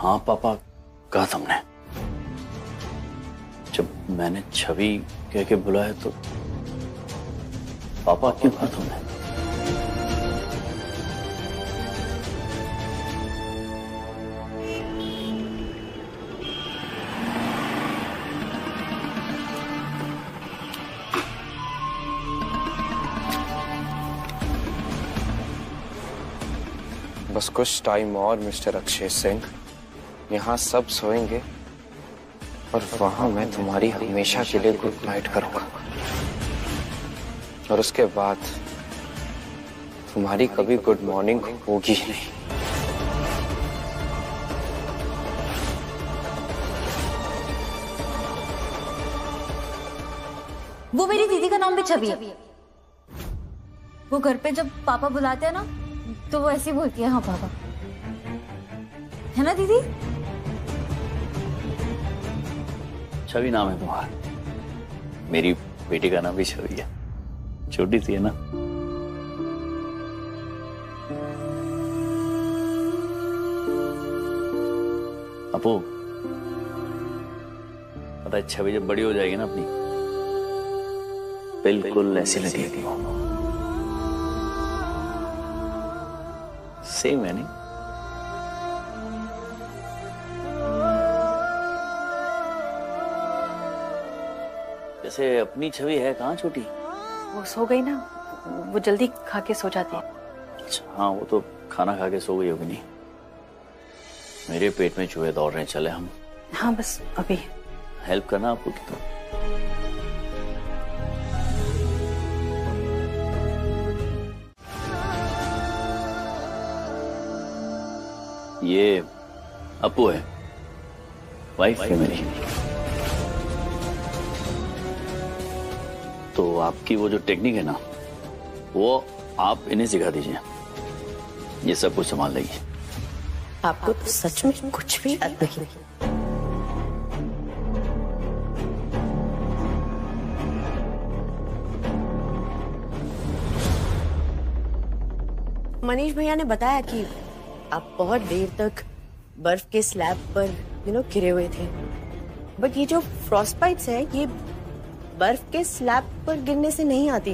हाँ पापा कहा तुमने। जब मैंने छवि कह के बुलाया तो पापा क्यों कहा तुमने? बस कुछ टाइम और मिस्टर अक्षय सिंह, यहाँ सब सोएंगे और वहां मैं तुम्हारी हमेशा के लिए गुड नाइट करूंगा और उसके बाद तुम्हारी कभी गुड मॉर्निंग होगी ही नहीं। वो मेरी दीदी का नाम भी छवि है। वो घर पे जब पापा बुलाते हैं ना तो वो ऐसे ही बोलती है हाँ पापा, है ना दीदी? छवि नाम है तुम्हारा। मेरी बेटी का नाम भी छवि है। छोटी सी है ना। अपू पता है छवि जब बड़ी हो जाएगी ना अपनी, बिल्कुल ऐसी लगेगी। सेम है नहीं? जैसे अपनी छवि है। कहाँ छोटी? वो सो गई ना, वो जल्दी खा के सो जाती है। अच्छा हाँ, वो तो खाना खा के सो गई होगी। नहीं, मेरे पेट में चूहे दौड़ रहे हैं। चले हम? हाँ बस अभी। हेल्प करना आपको की तो। ये अपू है, वाइफ है मेरी। तो आपकी वो जो टेक्निक है ना, वो आप इन्हें सिखा दीजिए। ये सब कुछ संभाल लेगी। आपको तो सच में कुछ भी याद नहीं। मनीष भैया ने बताया कि आप बहुत देर तक बर्फ के स्लैब पर गिरे हुए थे। बट ये जो फ्रॉस्टबाइट्स है, ये बर्फ के स्लैब पर गिरने से नहीं आती।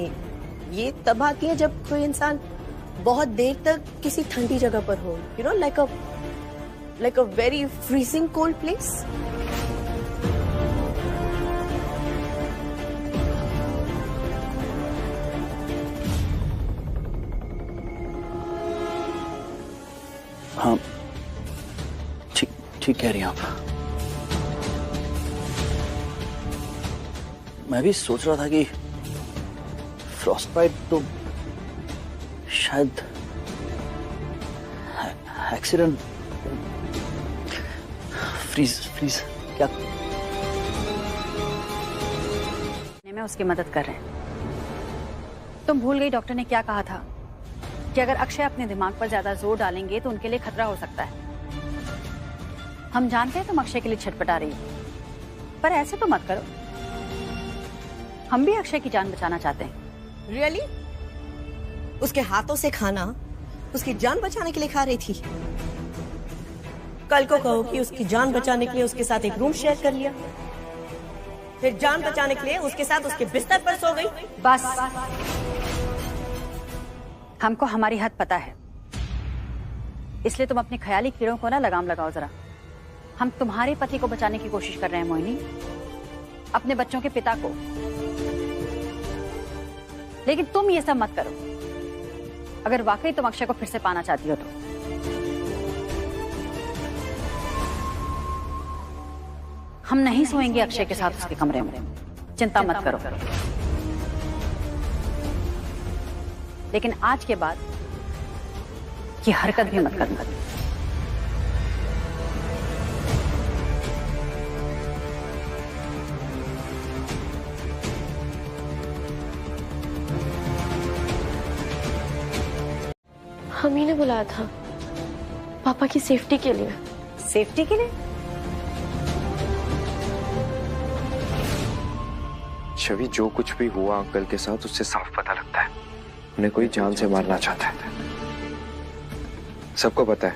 ये तब आती है जब कोई इंसान बहुत देर तक किसी ठंडी जगह पर हो, like a very freezing cold place. हाँ ठीक कह रही हैं आप। मैं भी सोच रहा था कि फ्रॉस्टबाइट तो शायद एक्सीडेंट, फ्रीज क्या में उसकी मदद कर रहे हैं। तुम भूल गई डॉक्टर ने क्या कहा था कि अगर अक्षय अपने दिमाग पर ज्यादा जोर डालेंगे तो उनके लिए खतरा हो सकता है। हम जानते हैं तुम अक्षय के लिए छटपटा रही हो, पर ऐसे तो मत करो। हम भी अक्षय की जान बचाना चाहते हैं। रियली? उसके हाथों से खाना उसकी जान बचाने के लिए खा रही थी? कल को कहो कि उसकी जान बचाने के लिए उसके साथ एक रूम शेयर कर लिया, फिर जान बचाने के लिए उसके साथ उसके बिस्तर पर सो गई। बस हमको हमारी हद पता है, इसलिए तुम अपने ख्याली कीड़ों को ना लगाम लगाओ जरा। हम तुम्हारे पति को बचाने की कोशिश कर रहे हैं मोहिनी, अपने बच्चों के पिता को। लेकिन तुम ये सब मत करो अगर वाकई तुम अक्षय को फिर से पाना चाहती हो तो। हम नहीं सोएंगे अक्षय के साथ उसके कमरे में, चिंता मत करो। लेकिन आज के बाद ये हरकत भी मत करना। हम ही ने बुलाया था पापा की सेफ्टी के लिए। सेफ्टी के लिए? छवि, जो कुछ भी हुआ अंकल के साथ उससे साफ पता लगता है उन्हें कोई जान से मारना चाहता है। सबको पता है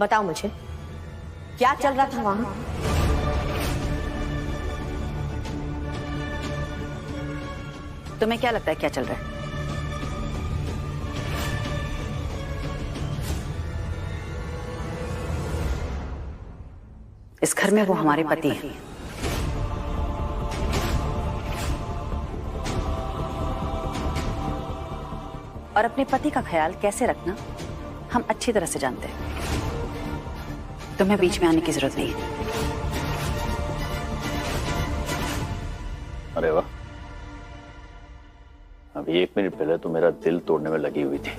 बताओ मुझे, क्या चल रहा था वहां? तुम्हें क्या लगता है क्या चल रहा है? इस घर में वो हमारे पति हैं। और अपने पति का ख्याल कैसे रखना हम अच्छी तरह से जानते हैं। तुम्हें बीच में आने की जरूरत नहीं है। अरे वाह, अभी 1 मिनट पहले तो मेरा दिल तोड़ने में लगी हुई थी,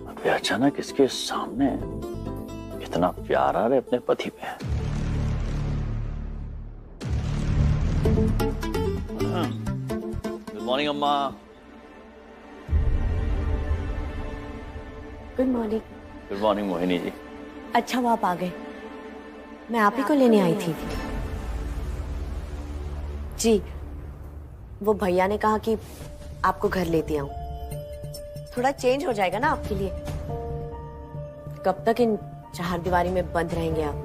अभी अचानक इसके सामने इतना प्यार आ रहा है अपने पति पे। गुड मॉर्निंग अम्मा। Good morning. Good morning Mohini ji. अच्छा वो आप आ गए, मैं आप ही को लेने आई थी। जी, वो भैया ने कहा कि आपको घर लेती आऊं, थोड़ा चेंज हो जाएगा ना आपके लिए। कब तक इन 4 दीवारी में बंद रहेंगे आप?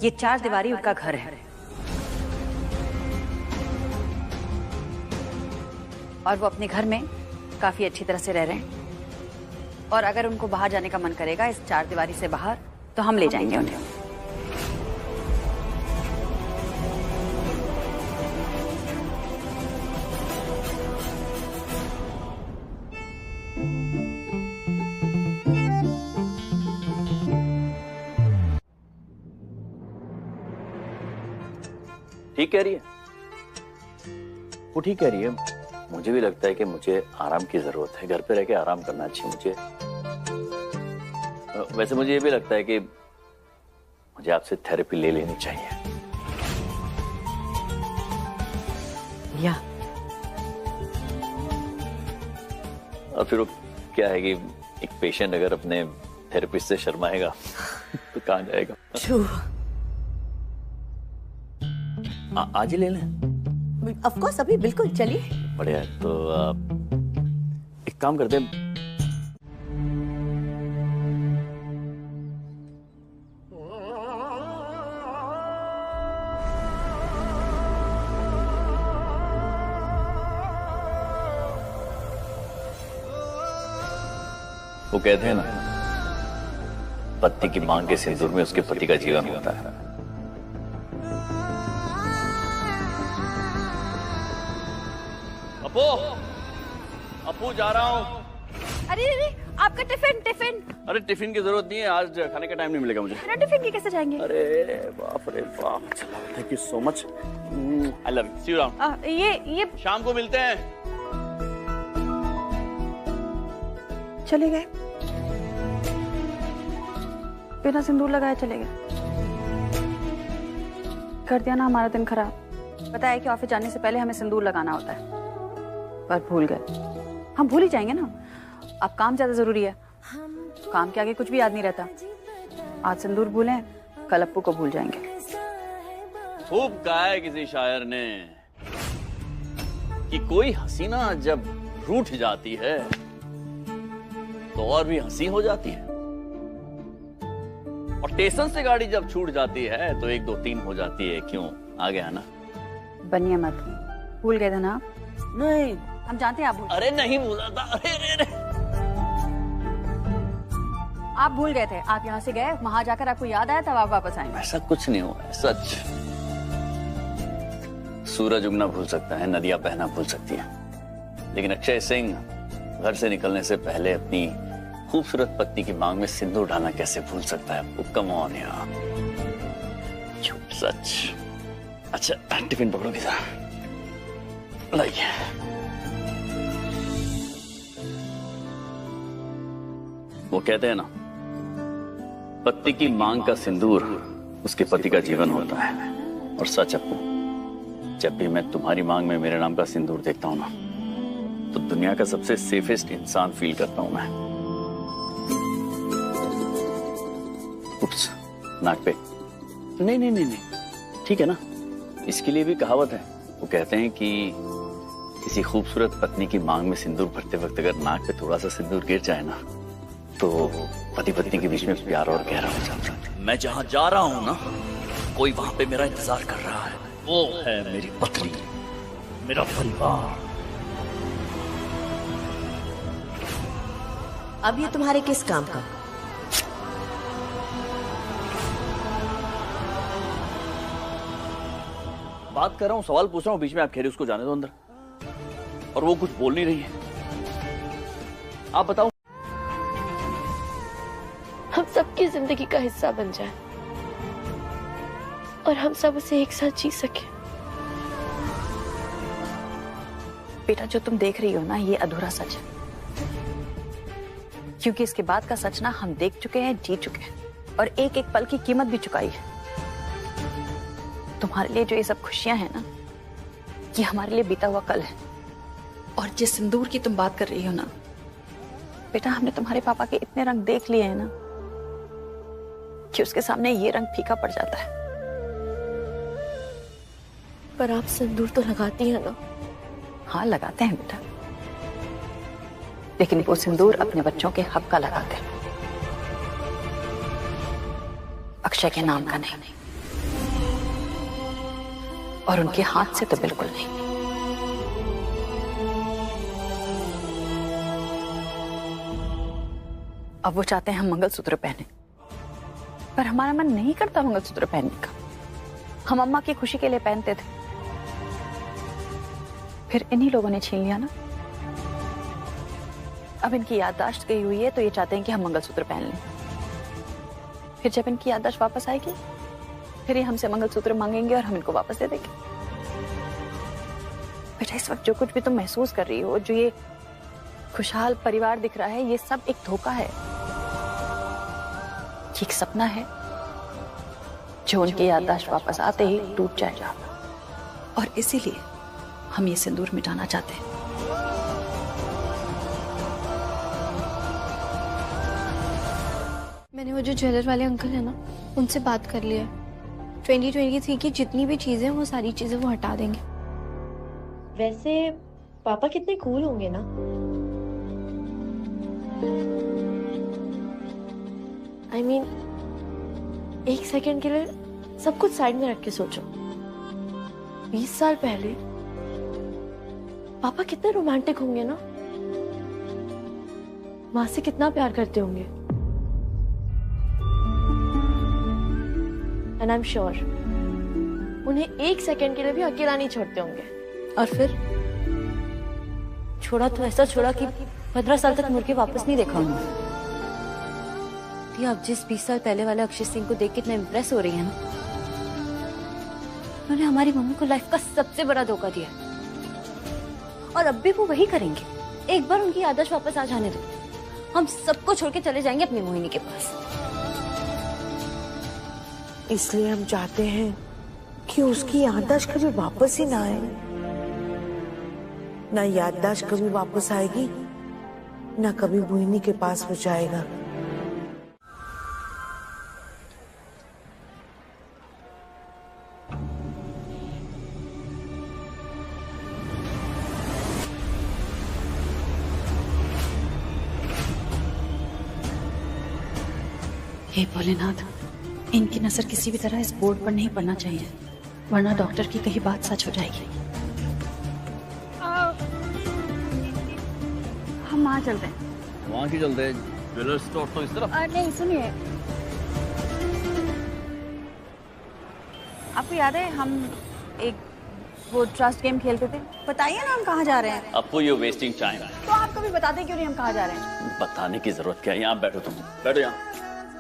ये 4 दीवारी उनका घर है और वो अपने घर में काफी अच्छी तरह से रह रहे हैं। और अगर उनको बाहर जाने का मन करेगा इस 4 दीवारी से बाहर, तो हम ले जाएंगे उन्हें। ठीक कह रही है वो, ठीक कह रही है। मुझे भी लगता है कि मुझे आराम की जरूरत है, घर पे रह के आराम करना चाहिए मुझे। वैसे मुझे ये भी लगता है कि मुझे आपसे थेरेपी ले लेनी चाहिए। या और फिर वो क्या है कि एक पेशेंट अगर अपने थेरेपिस्ट से शर्माएगा तो कहाँ जाएगा। आज ही ले लें? ऑफ कोर्स, अभी बिल्कुल, चलिए। बढ़िया है, तो एक काम करते हैं। वो कहते हैं ना, पत्नी की मांग के सिंदूर में उसके पति का जीवन होता है। अपू जा रहा हूँ। अरे आपका टिफिन। अरे टिफिन की जरूरत नहीं है, आज खाने का टाइम नहीं मिलेगा मुझे। बिना टिफिन के कैसे जाएंगे? अरे बाप रे बाप, thank you so much, I love you, see you around. ये शाम को मिलते हैं। चले गए बिना सिंदूर लगाए, चले गए। कर दिया ना हमारा दिन खराब। बताया कि ऑफिस जाने से पहले हमें सिंदूर लगाना होता है, पर भूल गए। हम भूल ही जाएंगे ना, अब काम ज्यादा जरूरी है। काम के आगे कुछ भी याद नहीं रहता। आज सिंदूर भूलें, कल अप्पू को भूल जाएंगे। खूब कहा है किसी शायर ने कि कोई हसीना जब रूठ जाती है तो और भी हंसी हो जाती है, और स्टेशन से गाड़ी जब छूट जाती है तो 1 2 3 हो जाती है। क्यों? आ गया ना? बनिए मत, भूल गए थे ना? नहीं, हम जानते हैं आप भूल। अरे नहीं भूला था। अरे आप भूल गए थे। आप यहाँ से गए, वहां जाकर आपको याद आया, तब आप वापस आए। ऐसा कुछ नहीं हुआ है, सच। सूरज उगना भूल सकता है, नदियां बहना भूल सकती है, लेकिन अक्षय सिंह घर से निकलने से पहले अपनी खूबसूरत पत्नी की मांग में सिंदूर डालना कैसे भूल सकता है? कम ऑन यार, सच। अच्छा टिफिन पकड़ोगे जरा, लाइए। वो कहते हैं ना, पत्नी की मांग का सिंदूर उसके पति का जीवन होता है। और सच अप्पू, जब भी मैं तुम्हारी मांग में मेरे नाम का सिंदूर देखता हूं ना, तो दुनिया का सबसे सेफेस्ट इंसान फील करता हूं मैं। उप्स, नाक पे। नहीं नहीं नहीं नहीं, ठीक है ना? इसके लिए भी कहावत है। वो कहते हैं कि किसी खूबसूरत पत्नी की मांग में सिंदूर भरते वक्त अगर नाक पे थोड़ा सा सिंदूर गिर जाए ना, तो पति पत्नी के बीच में प्यार और गहरा हो जाता है। मैं जहां जा रहा हूं ना, कोई वहां पे मेरा इंतजार कर रहा है। वो है मेरी पत्नी, मेरा परिवार। अब ये तुम्हारे किस काम का? बात कर रहा हूँ, सवाल पूछ रहा हूँ, बीच में आप कह रहे उसको जाने दो अंदर, और वो कुछ बोल नहीं रही है। आप बताओ। हम सबकी जिंदगी का हिस्सा बन जाए और हम सब उसे एक साथ जी सके। बेटा, जो तुम देख रही हो ना, ये अधूरा सच है, क्योंकि इसके बाद का सच ना हम देख चुके हैं, जी चुके हैं, और एक एक पल की कीमत भी चुकाई है। तुम्हारे लिए जो ये सब खुशियां हैं ना, ये हमारे लिए बीता हुआ कल है। और जिस सिंदूर की तुम बात कर रही हो ना बेटा, हमने तुम्हारे पापा के इतने रंग देख लिए हैं ना कि उसके सामने ये रंग फीका पड़ जाता है। पर आप सिंदूर तो लगाती हैं ना? हाँ, लगाते हैं बेटा, लेकिन वो सिंदूर अपने बच्चों के हक का लगाते हैं, अक्षय के नाम का नहीं, और उनके हाथ से तो बिल्कुल नहीं। अब वो चाहते हैं हम मंगलसूत्र पहने, पर हमारा मन नहीं करता मंगलसूत्र पहनने का। हम अम्मा की खुशी के लिए पहनते थे, फिर इन्हीं लोगों ने छीन लिया ना। अब इनकी याददाश्त गई हुई है, तो ये चाहते हैं कि हम मंगलसूत्र पहन लें। फिर जब इनकी याददाश्त वापस आएगी, फिर ये हमसे मंगलसूत्र मांगेंगे और हम इनको वापस दे देंगे। बेटा, इस वक्त जो कुछ भी तुम महसूस कर रही हो, जो ये खुशहाल परिवार दिख रहा है, ये सब एक धोखा है, ये एक सपना है जो उनकी याददाश्त वापस आते ही टूट जाएगा। और इसीलिए हम ये सिंदूर मिटाना चाहते हैं। मैंने वो जो ज्वेलर वाले अंकल है ना, उनसे बात कर लिया। 2023 की जितनी भी चीजें, वो सारी चीजें वो हटा देंगे। वैसे पापा कितने कूल होंगे ना। I mean, एक सेकंड के लिए सब कुछ साइड में रख के सोचो। 20 साल पहले पापा कितने रोमांटिक होंगे ना, माँ से कितना प्यार करते होंगे। एंड आई एम श्योर उन्हें एक सेकंड के लिए भी अकेला नहीं छोड़ते होंगे। और फिर छोड़ा तो ऐसा छोड़ा कि 15 साल तक मुड़ के वापस नहीं देखा उन्होंने। आप जिस 20 साल पहले वाले अक्षय सिंह को देख के इतना इम्प्रेस हो रही है ना, उन्होंने हमारी मम्मी को लाइफ का सबसे बड़ा धोखा दिया, और अब भी वो वही करेंगे। एक बार उनकी आदर्श वापस आ जाने दो, हम सबको छोड़ के चले जाएंगे अपनी मोहिनी के पास। इसलिए हम चाहते हैं कि उसकी याददाश्त कभी वापस ही ना आए। ना याददाश्त कभी वापस आएगी, ना कभी मोहिनी के पास वो जाएगा। हे भोलेनाथ, इनकी नजर किसी भी तरह इस बोर्ड पर नहीं पड़ना चाहिए, वरना डॉक्टर की कही बात सच हो जाएगी। हम वहाँ चलते हैं। वहाँ की चलते हैं? ज्वेलर स्टोर तो इस तरफ। नहीं, सुनिए, आपको याद है हम एक वो ट्रस्ट गेम खेलते थे? बताइए ना हम कहाँ जा रहे हैं। आपको ये वेस्टिंग टाइम है। तो आप कभी बताते क्यों नहीं हम कहाँ जा रहे हैं? बताने की जरूरत क्या है? यहाँ बैठो, तुम बैठो यहाँ।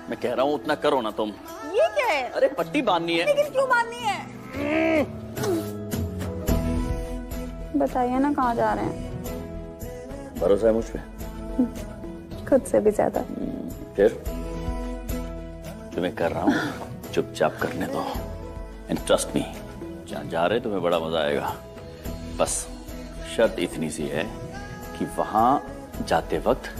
मैं कह रहा हूँ उतना करो ना तुम। ये क्या है? अरे पट्टी बांधनी है। लेकिन क्यों बांधनी है? बताइए ना कहाँ जा रहे हैं। भरोसा है मुझ पे? खुद से भी ज्यादा। फिर तुम्हें कर रहा हूँ, चुपचाप करने दो। एंड ट्रस्ट मी, जहाँ जा रहे तुम्हें बड़ा मजा आएगा। बस शर्त इतनी सी है कि वहां जाते वक्त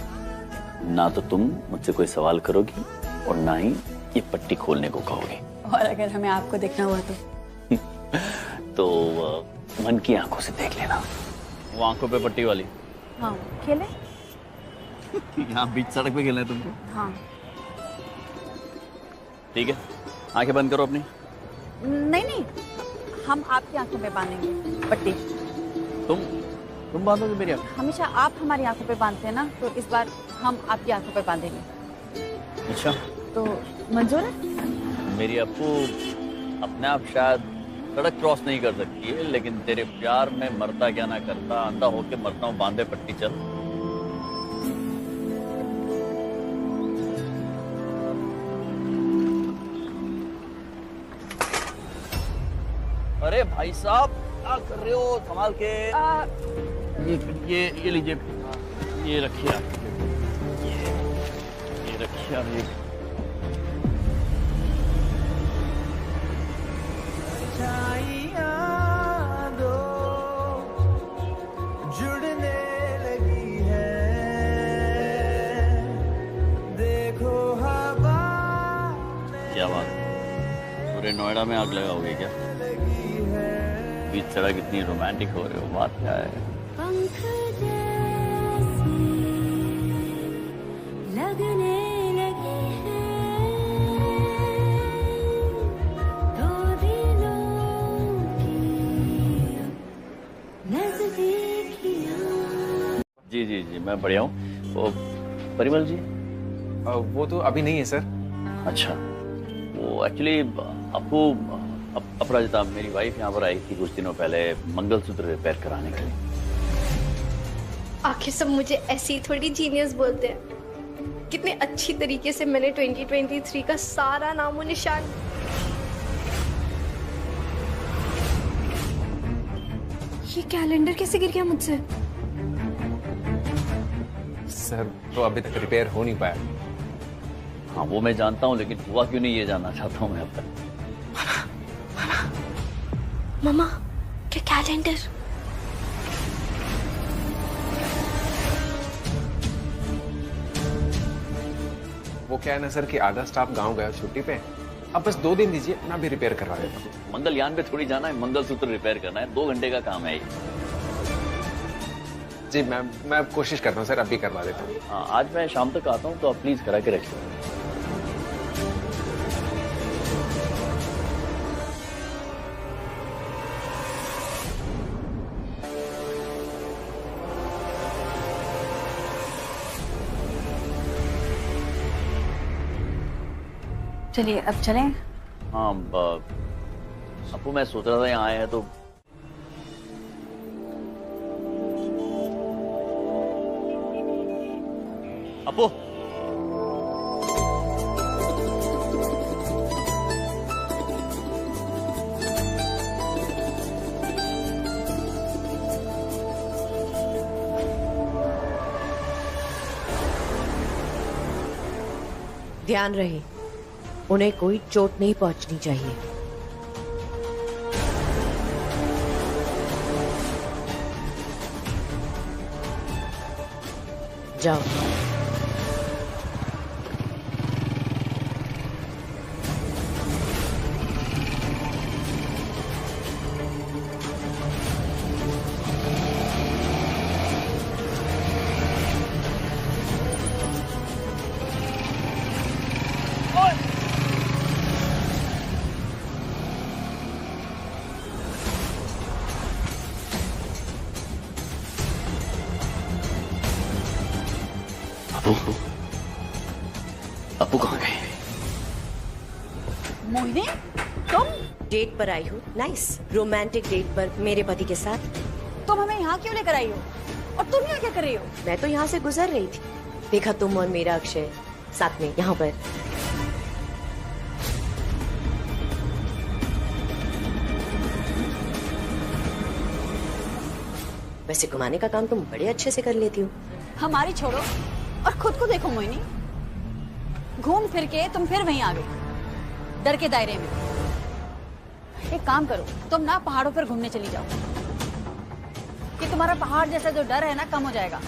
ना तो तुम मुझसे कोई सवाल करोगी और ना ही ये पट्टी खोलने को कहोगे। और अगर हमें आपको देखना हुआ तो तो मन की आंखों से देख लेना। वो आंखों पे पट्टी वाली। हाँ खेले। यहाँ बीच सड़क पे खेलना है तुमको? हाँ ठीक है, आंखें बंद करो अपनी। नहीं नहीं, हम आपकी आंखों पे बांधेंगे पट्टी। तुम बांधोगे मेरी आंखें? हमेशा आप हमारी आंखों पे बांधते हैं ना, तो इस बार हम आपकी आंखों पे बांधेंगे। अच्छा, तो मंजूर है? मेरी अप्पू अपने आप शायद सड़क क्रॉस नहीं कर सकती है, लेकिन तेरे प्यार में मरता क्या ना करता, अंधा होके मरता हूँ, बांधे पट्टी चल। अरे भाई साहब क्या कर रहे हो, संभाल के। ये लीजिए, ये रखिए आप, ये रखिए आप। ये दो जुड़ने लगी है, देखो हवा क्या बात, पूरे नोएडा में आग लगाओगे क्या? बीच सड़क इतनी रोमांटिक हो रहे हो, बात क्या है? पंख जैसी लगने लगी है, दो दिलों की नजदीकियां। जी जी जी, मैं बढ़िया हूँ। वो परिमल जी? वो तो अभी नहीं है सर। अच्छा, वो एक्चुअली आपको अपराजिता मेरी वाइफ यहाँ पर आई थी कुछ दिनों पहले मंगलसूत्र रिपेयर कराने के लिए। आखिर सब मुझे ऐसी थोड़ी जीनियस बोलते हैं। कितने अच्छी तरीके से मैंने 2023 का सारा नामो निशान। ये कैलेंडर कैसे गिर गया मुझसे? सर तो अभी तक रिपेयर हो नहीं पाया। हाँ वो मैं जानता हूँ, लेकिन हुआ क्यों नहीं ये जानना चाहता हूँ मैं अब तक। मम्मा, क्या कैलेंडर? वो क्या है ना सर कि आधा स्टाफ गांव गया छुट्टी पे, अब बस 2 दिन दीजिए, मैं भी रिपेयर करवा देता हूँ। मंगलयान पे थोड़ी जाना है, मंगलसूत्र रिपेयर करना है, 2 घंटे का काम है ये। जी मैं कोशिश करता हूँ सर, अभी करवा देता हूँ। हाँ, आज मैं शाम तक आता हूँ, तो आप प्लीज करा के रखिए। चलिए अब चलें। हाँ अपू, मैं सोच रहा था यहाँ आए हैं तो अपू, ध्यान रहे, उन्हें कोई चोट नहीं पहुंचनी चाहिए। जाओ। अपू कहाँ गए? मोहिनी, तुम डेट पर आई हो, नाइस रोमांटिक डेट पर मेरे पति के साथ। तुम हमें यहाँ क्यों लेकर आई हो? और तुम यहाँ क्या कर रही हो? मैं तो यहाँ से गुजर रही थी, देखा तुम और मेरा अक्षय साथ में यहाँ पर। वैसे घुमाने का काम तुम बड़े अच्छे से कर लेती हो। हमारी छोड़ो और खुद को देखो मोहिनी, घूम फिर के तुम फिर वहीं आ गई, डर के दायरे में। एक काम करो, तुम ना पहाड़ों पर घूमने चली जाओ, कि तुम्हारा पहाड़ जैसा जो डर है ना कम हो जाएगा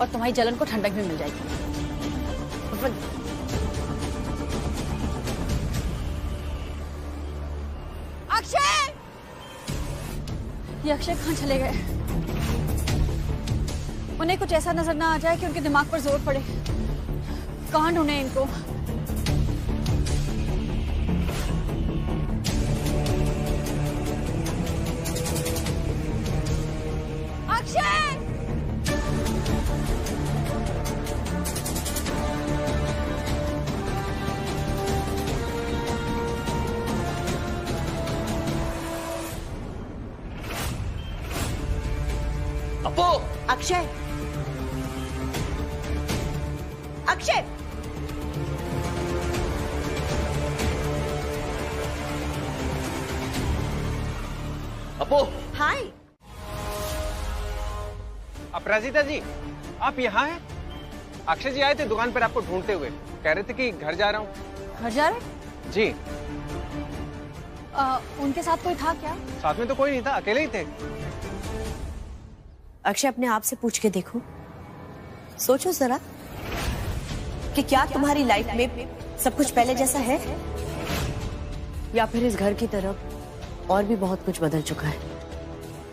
और तुम्हारी जलन को ठंडक भी मिल जाएगी। अक्षय! ये अक्षय कहाँ चले गए? उन्हें कुछ ऐसा नजर ना आ जाए कि उनके दिमाग पर जोर पड़े। कहाँ ढूंढे इनको? अक्षय! अपू! अक्षय, अक्षय, अपू! हाय। अपराजिता जी, आप यहाँ हैं? अक्षय जी आए थे दुकान पर आपको ढूंढते हुए, कह रहे थे कि घर जा रहा हूँ। घर जा रहे? जी। उनके साथ कोई था क्या? साथ में तो कोई नहीं था, अकेले ही थे। अक्षय, अपने आप से पूछ के देखो, सोचो जरा कि क्या तुम्हारी लाइफ में सब कुछ पहले जैसा है, या फिर इस घर की तरफ और भी बहुत कुछ बदल चुका है,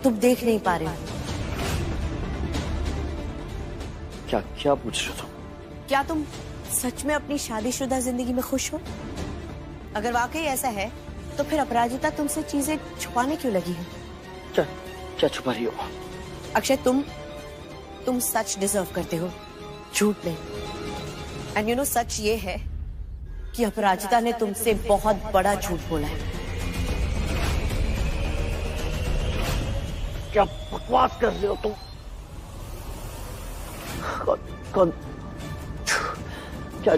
तुम देख नहीं पा रहे हो। क्या क्या पूछ रहे हो तुम? क्या तुम सच में अपनी शादीशुदा जिंदगी में खुश हो? अगर वाकई ऐसा है तो फिर अपराजिता तुमसे चीजें छुपाने क्यों लगी है? क्या क्या छुपा रही हो? अक्षय, तुम सच डिजर्व करते हो, झूठ नहीं। एंड यू नो, सच ये है कि अपराजिता ने तुमसे बहुत बड़ा झूठ बोला है। क्या बकवास कर रहे हो तुम? कौन क्या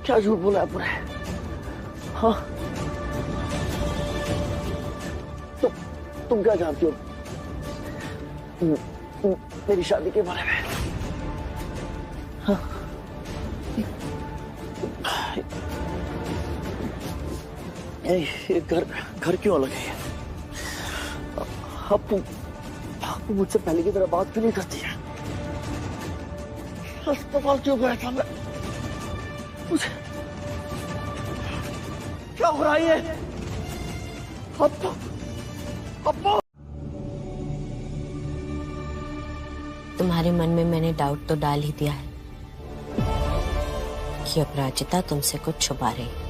क्या झूठ बोला है? हाँ, तुम क्या जानती हो मेरी शादी के बारे में? हाँ? ये घर क्यों अलग है? अब मुझसे पहले की तरह बात क्यों नहीं करती है? अस्पताल क्यों गया था मैं? मुझे क्या हो रहा है? अब तुम्हारे मन में मैंने डाउट तो डाल ही दिया है कि अपराजिता तुमसे कुछ छुपा रही है।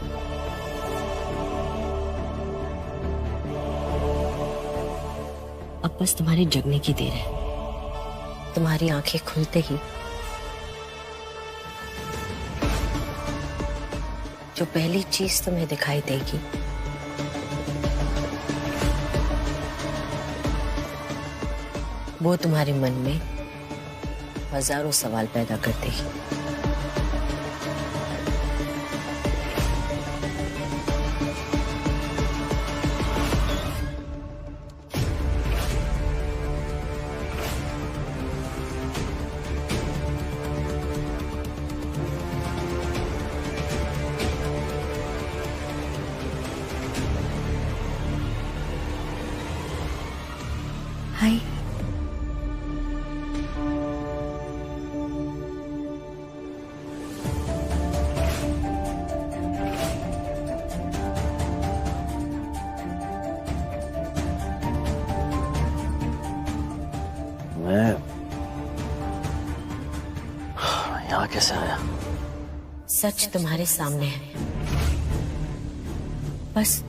अब बस तुम्हारी जगने की देर है। तुम्हारी आंखें खुलते ही जो पहली चीज तुम्हें दिखाई देगी वो तुम्हारे मन में हजारों सवाल पैदा कर देगी। हाय। मैं यहाँ कैसे आया? सच तुम्हारे सामने है, बस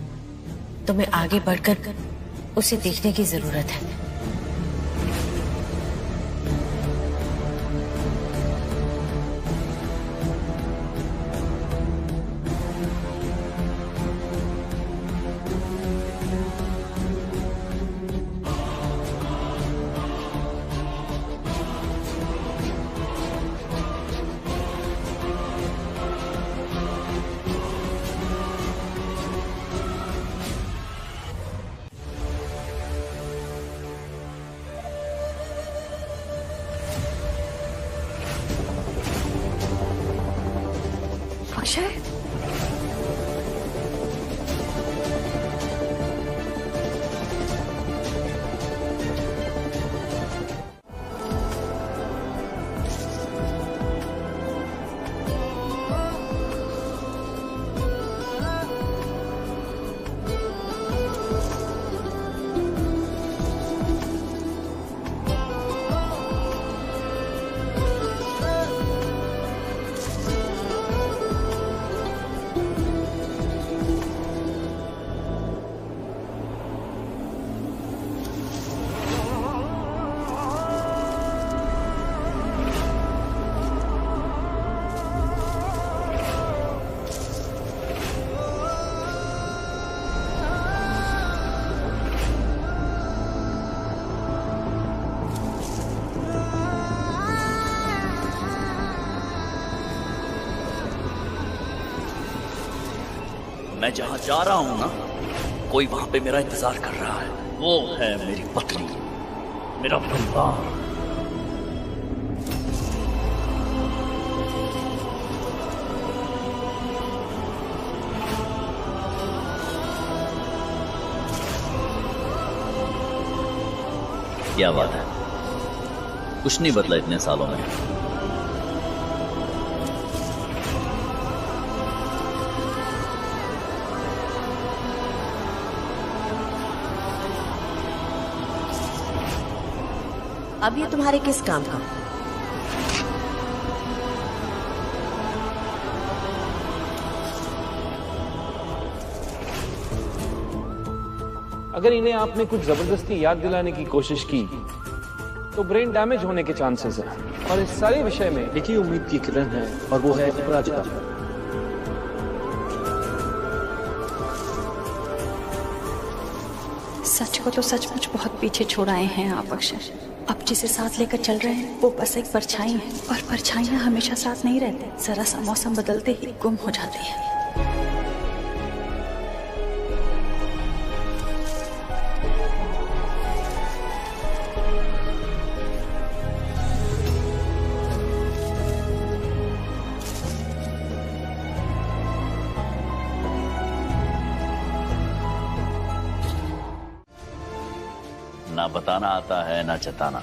तुम्हें आगे बढ़कर उसे देखने की जरूरत है। मैं जहां जा रहा हूं ना, कोई वहां पे मेरा इंतजार कर रहा है। वो है मेरी पत्नी, मेरा परिवार। क्या बात है, कुछ नहीं बदला इतने सालों में। अब ये तुम्हारे किस काम का? अगर इन्हें आपने कुछ जबरदस्ती याद दिलाने की कोशिश की तो ब्रेन डैमेज होने के चांसेस हैं। और इस सारे विषय में एक ही उम्मीद की किरण है, और वो है अपराजिता। सच को तो सचमुच बहुत पीछे छोड़ आए हैं आप अक्षय। अब जिसे साथ लेकर चल रहे हैं वो बस एक परछाई है, और परछाइयां हमेशा साथ नहीं रहती, जरा सा मौसम बदलते ही गुम हो जाती है। ना बताना आता है ना जताना।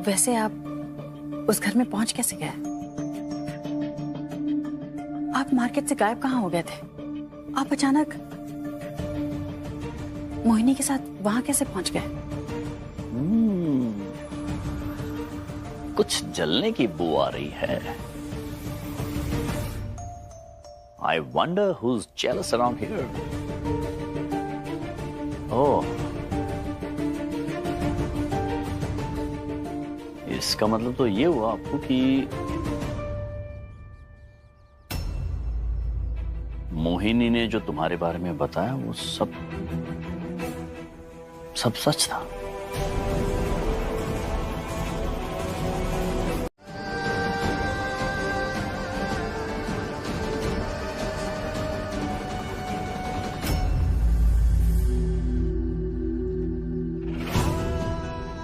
वैसे आप उस घर में पहुंच कैसे गए? आप मार्केट से गायब कहाँ हो गए थे? आप अचानक मोहिनी के साथ वहां कैसे पहुंच गए? कुछ जलने की बू आ रही है। I wonder who's jealous around here. Oh, इसका मतलब तो ये हुआ आपको कि मोहिनी ने जो तुम्हारे बारे में बताया वो सब सच था।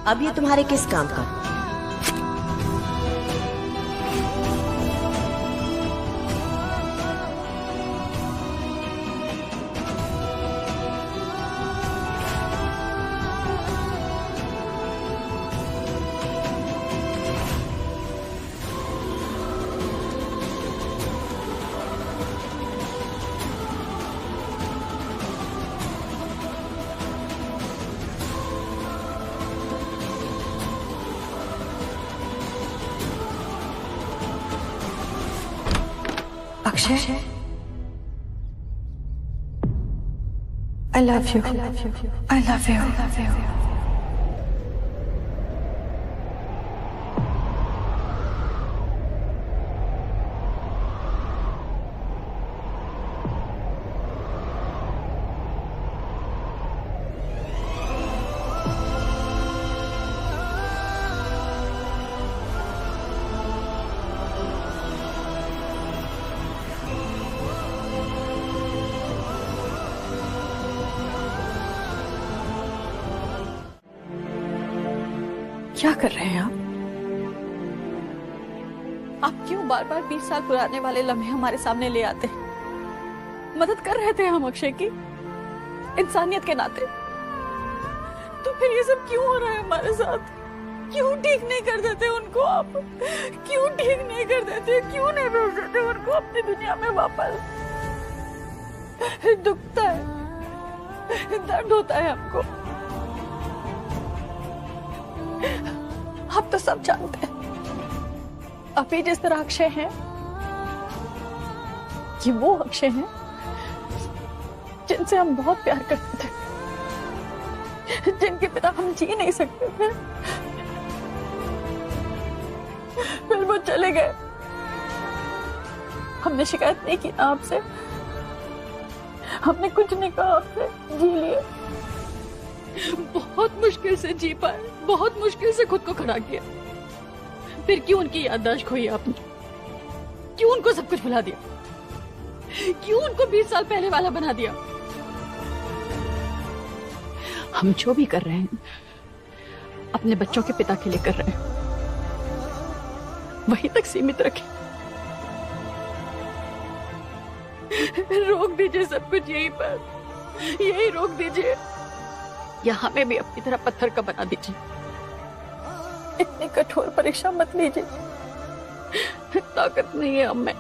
अब ये तुम्हारे किस काम का? Akshay, I love you. I love you. I love you. I love you. क्या कर रहे हैं आप क्यों बार बार 20 साल पुराने वाले लम्हे हमारे सामने ले आते हैं? मदद कर रहे थे हम अक्षय की, इंसानियत के नाते। तो फिर ये सब क्यों हो रहा है हमारे साथ? क्यों ठीक नहीं कर देते उनको आप? क्यों ठीक नहीं कर देते? क्यों नहीं भेज देते उनको अपनी दुनिया में वापस? दुखता है, दर्द होता है हमको। आप तो सब जानते हैं। अभी जिस तरह अक्षय है, कि वो अक्षय हैं जिनसे हम बहुत प्यार करते थे, जिनके बिना हम जी नहीं सकते थे। फिर वो चले गए। हमने शिकायत नहीं की ना आपसे, हमने कुछ नहीं कहा आपसे, जी लिए। बहुत मुश्किल से जी पाए, बहुत मुश्किल से खुद को खड़ा किया। फिर क्यों उनकी याददाश्त खोई आपने? क्यों उनको सब कुछ भुला दिया? क्यों उनको 20 साल पहले वाला बना दिया? हम जो भी कर रहे हैं अपने बच्चों के पिता के लिए कर रहे हैं, वहीं तक सीमित रखें। रोक दीजिए सब कुछ यहीं पर, यही रोक दीजिए, या हमें भी अपनी तरह पत्थर का बना दीजिए। इतनी कठोर परीक्षा मत लीजिए। ताकत नहीं है अब में,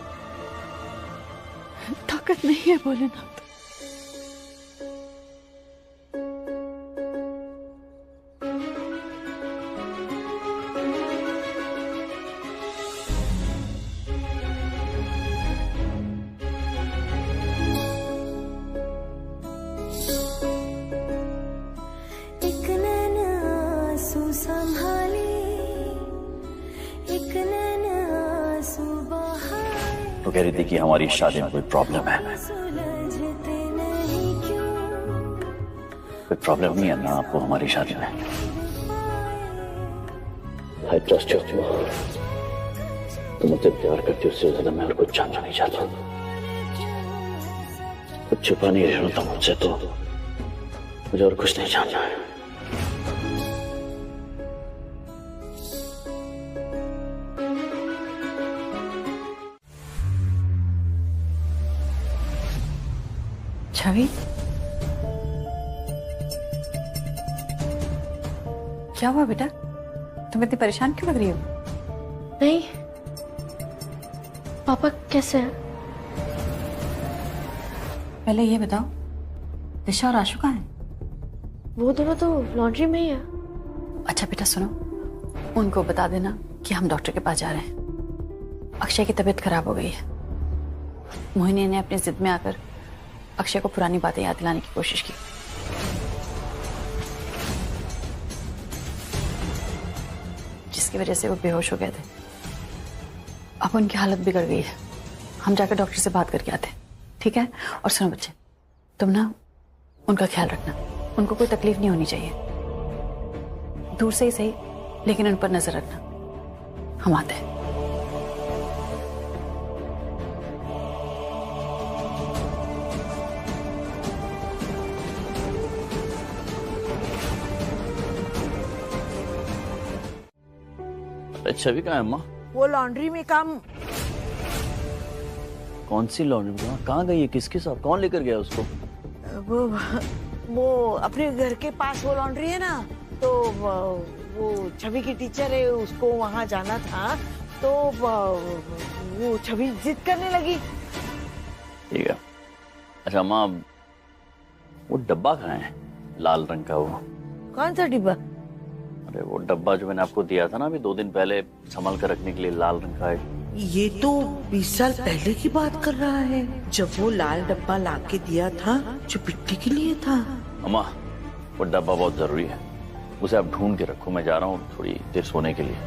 ताकत नहीं है भोलेनाथ। तो कह रही थी कि हमारी शादी में कोई प्रॉब्लम है। कोई प्रॉब्लम नहीं है ना आपको हमारी शादी में? I trust you। तुम मुझसे प्यार करती हो, उससे ज्यादा मैं और कुछ जानना नहीं चाहता। कुछ छुपा नहीं रहना था मुझसे, तो मुझे और कुछ नहीं जानना है। छवि, क्या हुआ बेटा? तुम इतनी परेशान क्यों लग रही हो? नहीं, पापा कैसे हैं? पहले ये बताओ, दिशा और आशु कहाँ हैं? वो दोनों तो लॉन्ड्री में ही है। अच्छा बेटा सुनो, उनको बता देना कि हम डॉक्टर के पास जा रहे हैं। अक्षय की तबीयत खराब हो गई है। मोहिनी ने अपनी जिद में आकर अक्षय को पुरानी बातें याद दिलाने की कोशिश की। जिसकी वजह से वो बेहोश हो गए थे। अब उनकी हालत बिगड़ गई है। हम जाकर डॉक्टर से बात करके आते हैं, ठीक है? और सुनो बच्चे, तुम ना उनका ख्याल रखना। उनको कोई तकलीफ नहीं होनी चाहिए। दूर से ही सही, लेकिन उन पर नजर रखना। हम आते हैं। छवि कहाँ है अम्मा? वो लॉन्ड्री में काम। कौन सी लॉन्ड्री में? कहाँ गई है? किसके साथ? कौन लेकर गया उसको? वो अपने घर के पास वो लॉन्ड्री है ना, तो वो छवि की टीचर है, उसको वहाँ जाना था, तो वो छवि जिद करने लगी। ठीक है। अच्छा अम्मा, वो डब्बा कहाँ है लाल रंग का? वो कौन सा डिब्बा? अरे वो डब्बा जो मैंने आपको दिया था ना अभी 2 दिन पहले, संभाल कर रखने के लिए, लाल रंग का है। ये तो 20 साल पहले की बात कर रहा है, जब वो लाल डब्बा ला के दिया था जो पिट्टी के लिए था। अम्मा, वो डब्बा बहुत जरूरी है, उसे आप ढूंढ के रखो। मैं जा रहा हूँ थोड़ी देर सोने के लिए।